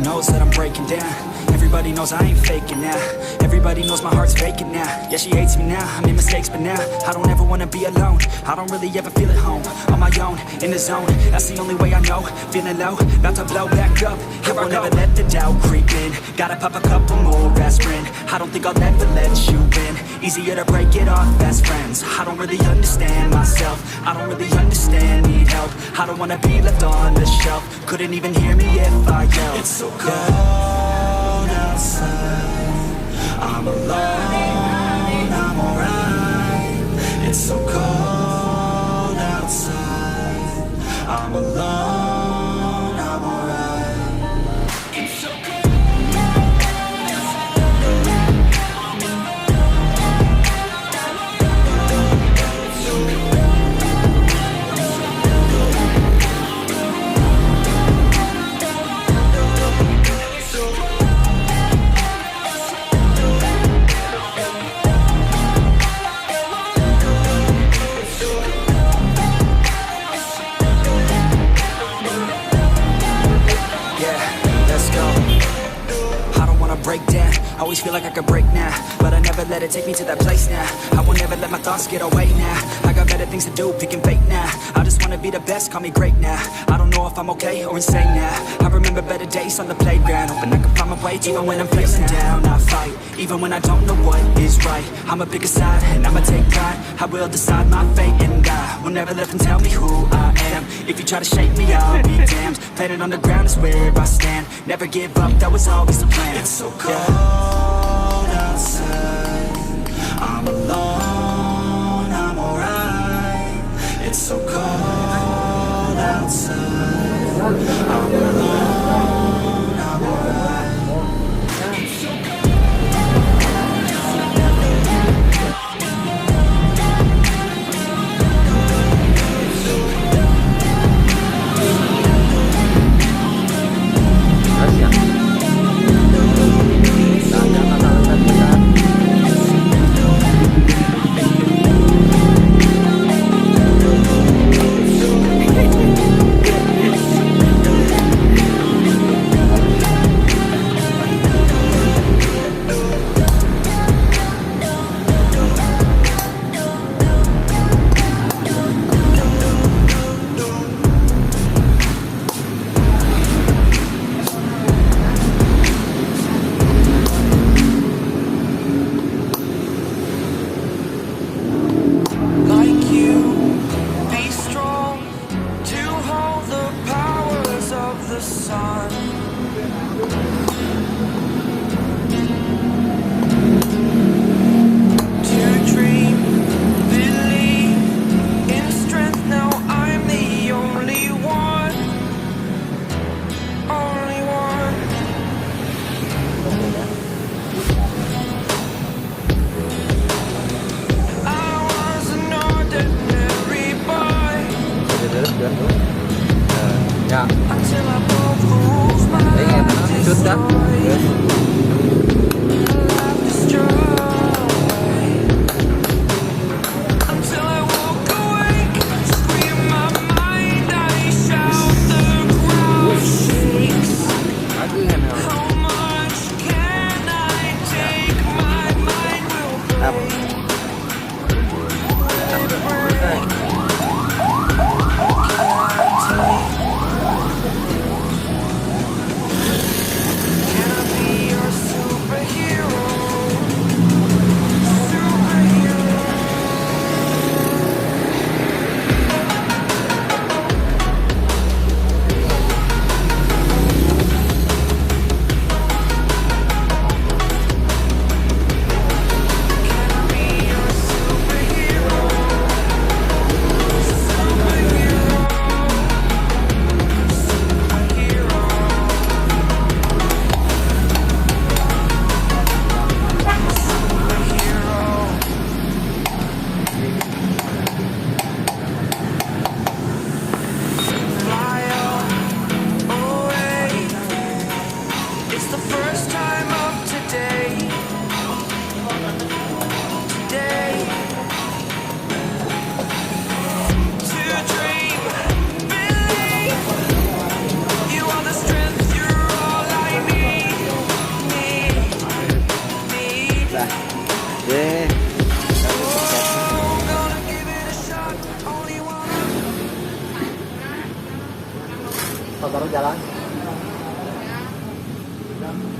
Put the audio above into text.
knows that I'm breaking down. Everybody knows I ain't faking now. Everybody knows my heart's vacant now. Yeah, she hates me now, I made mistakes but now I don't ever wanna be alone. I don't really ever feel at home. On my own, in the zone, that's the only way I know. Feeling low, about to blow back up. Here I won't ever let the doubt creep in. Gotta pop a couple more aspirin. I don't think I'll ever let you in. Easier to break it off best friends. I don't really understand myself. I don't really understand, need help. I don't wanna be left on the shelf. Couldn't even hear me if I yelled. It's so cold outside, I'm alone, I'm alright. It's so cold outside, I'm alone, I'm alright. It's so cold. Break down, always feel like I could break now, but I never let it take me to that place now. I won't ever let my thoughts get away now. I got better things to do, picking fate now. I just wanna be the best, call me great now. I don't know if I'm okay or insane now. I remember better days on the playground, hoping I can find my way even when I'm feeling down. I fight, even when I don't know what is right. I'ma pick a side, and I'ma take pride. I will decide my fate, and I will never let them tell me who I am. If you try to shake me, I'll be damned. Planet on the ground is where I stand. Never give up, that was always the plan. It's so cold outside, I'm alone, I'm alright. It's so cold outside, I'm alone, I'm alright. It's so cold. Ya. Ini enak, shoot Nah,